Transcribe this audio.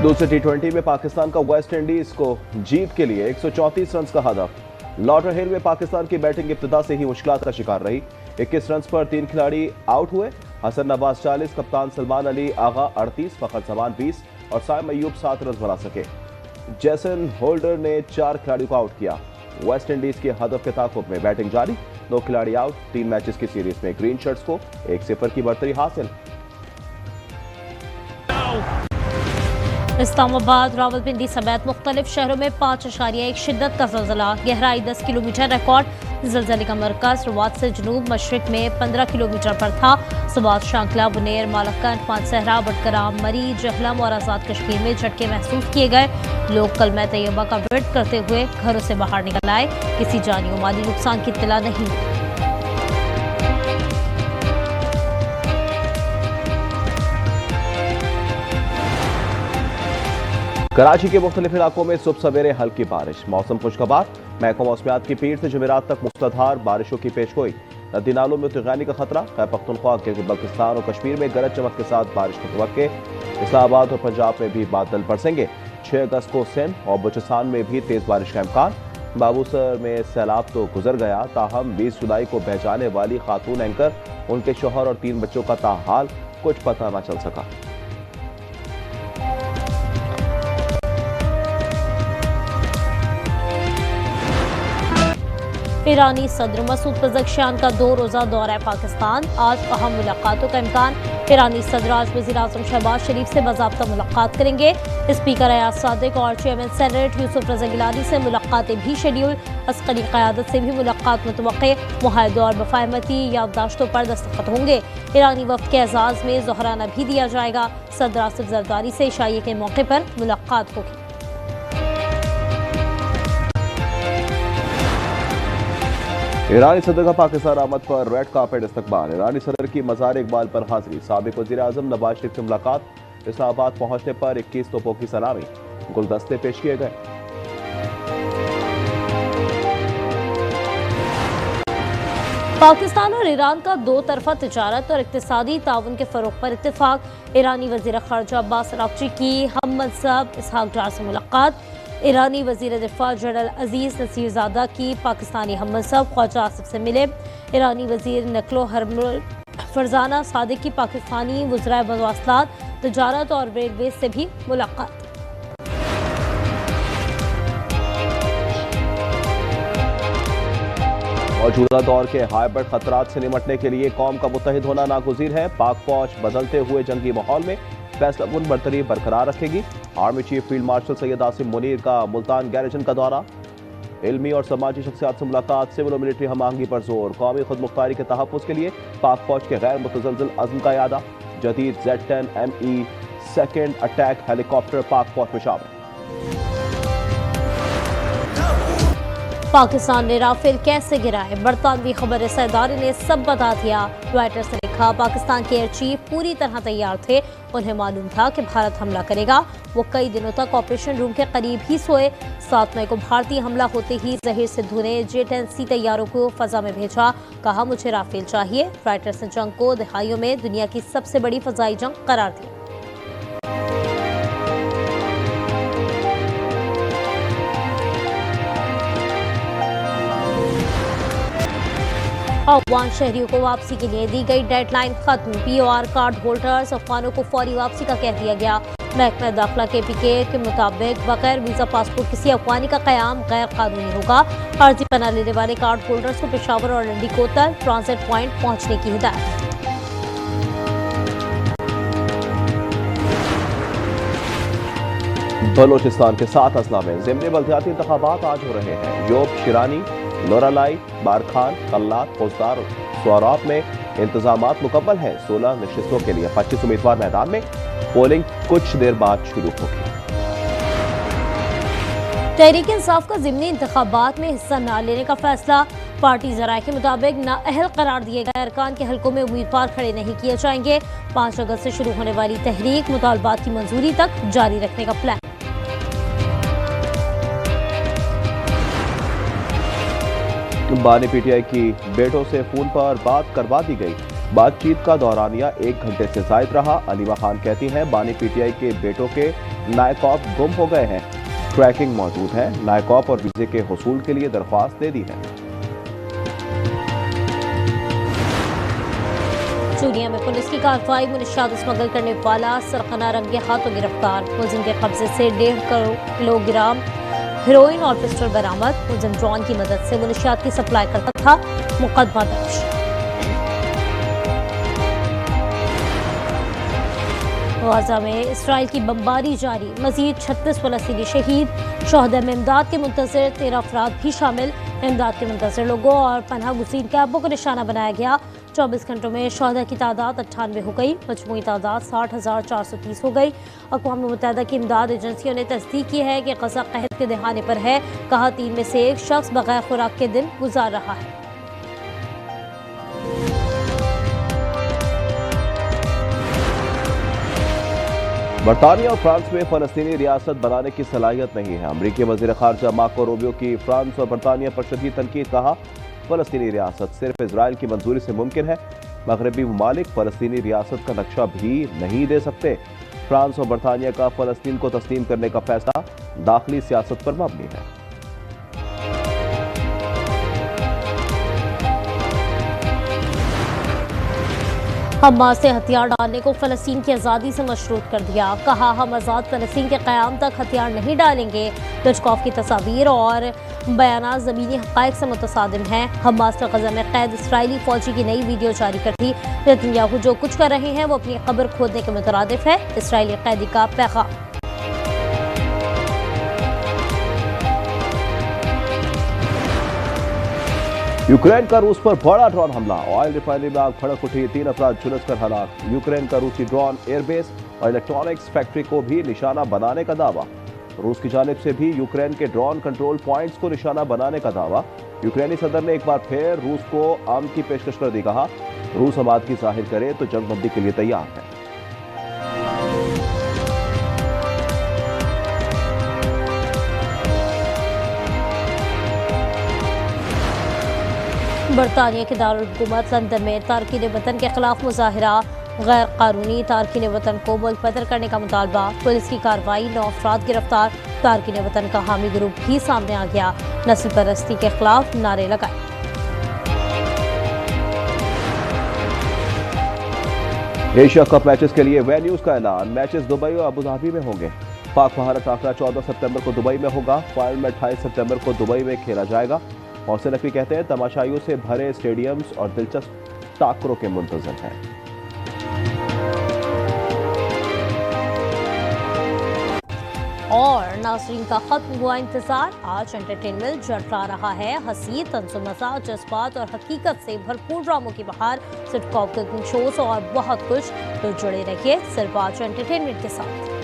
दूसरे टी20 में पाकिस्तान का वेस्ट इंडीज को जीत के लिए 134 रन का हदफ। लॉर्डर हिल में पाकिस्तान की बैटिंग इब्तिदा से ही मुश्किलात का शिकार रही। 21 रन पर 3 खिलाड़ी आउट हुए। हसन नवाज 40, कप्तान सलमान अली आगा 38, फखर जमान 20 और साइम अयूब 7 रन बना सके। जेसन होल्डर ने 4 खिलाड़ियों को आउट किया। वेस्ट इंडीज के हदफ के ताकुब में बैटिंग जारी, 2 खिलाड़ी आउट। 3 मैचेस की सीरीज में ग्रीन शर्ट्स को 1-0 की बढ़तरी हासिल। इस्लामाबाद, रावलपिंडी समेत मुख्तलिफ शहरों में 5.1 शिद्दत का ज़लज़ला, गहराई 10 किलोमीटर रिकॉर्ड। ज़लज़ले का मरकज़ रवात से जनूब मशरिक में 15 किलोमीटर पर था। सुबात, शांकला, बुनेर, मालकन, पानसहरा, बटकराम, मरी, जहलम और आज़ाद कश्मीर में झटके महसूस किए गए। लोग कलमा तैयबा का विर्द करते हुए घरों से बाहर निकल आए। किसी जानी और माली नुकसान की इत्तला नहीं। कराची के मुख्तलिफ इलाकों में सुबह सवेरे हल्की बारिश, मौसम खुशगवार। महकमा मौसमियात की पीर से जुमेरात तक मुसलाधार बारिशों की पेशगोई। नदी नालों में तूफानी का खतरा। खैबर पख्तूनख्वा, बल्तिस्तान और कश्मीर में गरज चमक के साथ बारिश की तवक्के। इस्लामाबाद और पंजाब में भी बादल बरसेंगे। 6 अगस्त को सिंध और बलूचिस्तान में भी तेज बारिश का इम्कान। बाबूसर में सैलाब तो गुजर गया, ताहम 20 जुलाई को बह जाने वाली खातून एंकर, उनके शोहर और 3 बच्चों का ताहाल कुछ पता न चल सका। ईरानी सदर मसूद पज़ेश्कियान का 2 रोज़ा दौरा पाकिस्तान, आज अहम मुलाकातों का इम्कान। ईरानी सदर आज वज़ीर-ए-आज़म शहबाज शरीफ से बाज़ाब्ता मुलाकात करेंगे। स्पीकर अयाज सादिक और चेयरमैन सेनेट यूसुफ रज़ा गिलानी से मुलाकातें भी शेड्यूल। अस्करी क़यादत से भी मुलाकात मुतवक्के। मुआहदे और मफ़ाहमती याददाश्तों पर दस्तखत होंगे। ईरानी वफ़द के एजाज़ में ज़ोहराना भी दिया जाएगा। सदर आसिफ ज़रदारी से इशाइये के मौके पर मुलाकात होगी। ईरानी सदर का पाकिस्तान आमद पर रेड कार्पेट इस्तकबाल। ईरानी सदर की मज़ार इकबाल पर हाजिरी। साबिक वज़ीर-ए-आज़म नवाज शरीफ से मुलाकात। इस्लामाबाद पहुंचने पर 21 तोपों की सलामी, गुलदस्ते पेश किए गए। पाकिस्तान और ईरान का 2 तरफा तिजारत और इक्तिसादी ताउन के फ़रोग़ पर इत्तेफाक। ईरानी वज़ीर ख़ारजा अब्बास अराग़ची की हम मनसब इसहाक डार से मुलाकात। ईरानी वज़ीर दिफ़ा जनरल अजीज़ नसीरज़ादा की पाकिस्तानी हम मनसब ख्वाजा आसिफ से मिले। ईरानी वज़ीर नकलो हरमुल फरजाना सादिक की पाकिस्तानी वज़राए मवासलात, तिजारत और रेलवे से भी मुलाकात। मौजूदा दौर के हाइब्रिड खतरात से निपटने के लिए कौम का मुत्तहिद होना नागुज़ीर है। पाक फौज बदलते हुए जंगी माहौल में फैसलाकुन बरतरी बरकरार रखेगी। Army chief field marshal Syed Asim Munir का मुल्तान गैरिजन का दौरा। इल्मी और समाजी शख्सियात से मुलाकात। सिविल और मिलिट्री हम आहंगी पर जोर। कौमी खुद मुख्तारी के तहफ़्फ़ुज़ के लिए पाक फौज के गैर मुतज़लज़ल अज़्म का यादा। जदीद Z-10 ME second attack helicopter पाक फौज में शामिल। पाकिस्तान ने राफेल कैसे गिराए, बरतानवी खबर इदारे ने सब बता दिया। रॉयटर्स ने लिखा, पाकिस्तान के एयर चीफ पूरी तरह तैयार थे। उन्हें मालूम था कि भारत हमला करेगा। वो कई दिनों तक ऑपरेशन रूम के करीब ही सोए। 7 मई को भारतीय हमला होते ही ज़हीर सिद्धू ने J-10C तैयारों को फ़ज़ा में भेजा। कहा, मुझे राफेल चाहिए। रॉयटर्स ने जंग को दहाइयों में दुनिया की सबसे बड़ी फ़ज़ाई जंग करार दिया। अफगान शहरियों को वापसी के लिए दी गई डेडलाइन खत्म। POR कार्ड होल्डर्स अफगानों को फौरी वापसी का कह दिया गया। महकमा दाखिला KPK के मुताबिक बगैर वीज़ा पासपोर्ट किसी अफगानी का क़याम गैर कानूनी होगा। अर्जी पना लेने वाले कार्ड होल्डर्स को पेशावर और लंडी कोतल ट्रांजिट पॉइंट पहुँचने की हिदायत। बलोचिस्तान के 7 अजला में ज़िमनी बल्दियाती इंतखाबात आज हो रहे हैं। योब, शिरानी, नोरालाई, बारखान, कल्लात, फौजदार स्वाराब में इंतजामात मुकम्मल हैं। 16 नशिस्तों के लिए 25 उम्मीदवार मैदान में। पोलिंग कुछ देर बाद शुरू होगी। तहरीक इंसाफ का ज़िमनी इंतखाबात में हिस्सा न लेने का फैसला। पार्टी ज़राए के मुताबिक नाअहल करार दिए गए अरकान के हलकों में उम्मीदवार खड़े नहीं किए जाएंगे। 5 अगस्त से शुरू होने वाली तहरीक मुतालबात की मंजूरी तक जारी रखने का प्लान। बानी PTI की बेटों से फोन पर बात करवा दी गई। बातचीत का दौरानिया 1 घंटे से जायद रहा। अलीमा खान कहती हैं, बानी PTI के बेटों के नायकॉप गुम हो गए हैं। ट्रैकिंग मौजूद है। नायकॉप और वीजे के हुसूल के लिए दरख्वास्त दे दी है। चूड़िया में पुलिस की कार्रवाई। मुनशियात स्मगल करने वाला सरकना रंगे हाथों गिरफ्तार। मुलजिम के कब्जे से 1.5 किलोग्राम हेरोइन और पिस्टल बरामद। मुलजिम ड्रोन की मदद से मुनशियात की सप्लाई करता था। मुकदमा दर्ज। गाजा में इसराइल की बमबारी जारी। मजीद 36 फलस्तीनी शहीद। शोहदा में इमदाद के मुंतजर 13 अफराद भी शामिल। इमदाद के मुंतजर लोगों और पनाह गुज़ीर कैंपों को निशाना बनाया गया। 24 घंटों में शोहदा की तादाद 98 हो गई। मजमूई तादाद 60,430 हो गई। अक़वाम मुत्तहिदा की इमदाद एजेंसियों ने तस्दीक की है कि गजा कहत के दहाने पर है। कहा 3 में से 1 शख्स बगैर खुराक के दिन गुजार रहा है। बरतानिया और फ्रांस में फलस्तीनी रियासत बनाने की सलाहियत नहीं है। अमरीकी वज़ीर ख़ारजा मार्को रूबियो की फ्रांस और बरतानिया पर शदीद तनकीद। कहा फलस्तीनी रियासत सिर्फ इजराइल की मंजूरी से मुमकिन है। मगरबी ममालिक फलस्तीनी रियासत का नक्शा भी नहीं दे सकते। फ्रांस और बरतानिया का फलस्तीन को तस्लीम करने का फैसला दाखिली सियासत पर मबनी है। हमास से हथियार डालने को फलस्तीन की आज़ादी से मशरूत कर दिया। कहा हम आज़ाद फलस्तीन के क़याम तक हथियार नहीं डालेंगे। पेस्कोव की तस्वीर और बयान ज़मीनी हक़ाइक़ से मुतसादिम हैं। हमास ने गज़ा में कैद इसराइली फ़ौजी की नई वीडियो जारी कर दी। नेतन्याहू जो कुछ कर रहे हैं वो अपनी कब्र खोदने के मुतरादिफ है। इसराइली कैदी का पैगाम। यूक्रेन का रूस पर बड़ा ड्रोन हमला। ऑयल रिफाइनरी में आग भड़क उठी। 3 अफराद झुलसकर हलाक। यूक्रेन का रूसी ड्रोन एयरबेस और इलेक्ट्रॉनिक्स फैक्ट्री को भी निशाना बनाने का दावा। रूस की जानिब से भी यूक्रेन के ड्रोन कंट्रोल पॉइंट्स को निशाना बनाने का दावा। यूक्रेनी सदर ने एक बार फिर रूस को आम की पेशकश कर दी। कहा रूस हमाद की जाहिर करे तो जंगबंदी के लिए तैयार है। बरतानिया के दारुल हुकूमत लंदन में तारकीन वतन के खिलाफ मुजाहिरा। गैर कानूनी तारकीन वतन को मुल्क बदर करने का मुतालबा। पुलिस की कार्रवाई। 9 अफराद गिरफ्तार। तारकीन वतन का हामी ग्रुप भी सामने आ गया। नस्ल परस्ती के खिलाफ नारे लगाए। एशिया कप मैचेस के लिए वेन्यूज का ऐलान। मैचेस दुबई और अबू धाबी में होंगे। पाक भारत आंकड़ा 14 सितंबर को दुबई में होगा। फाइनल में 28 सितंबर को दुबई में खेला जाएगा। मोहसिन नकवी कहते हैं तमाशाइयों से भरे स्टेडियम्स और दिलचस्प टाकरों के मुंतज़र हैं। और नाज़रीन का खत्म हुआ इंतजार। आज एंटरटेनमेंट झलका रहा है हंसी तंज़ो मज़ाक जज्बात और हकीकत से भरपूर ड्रामों की बहार। सिटकॉम कुकिंग शोज और बहुत कुछ। तो जुड़े रहिए सिर्फ आज एंटरटेनमेंट के साथ।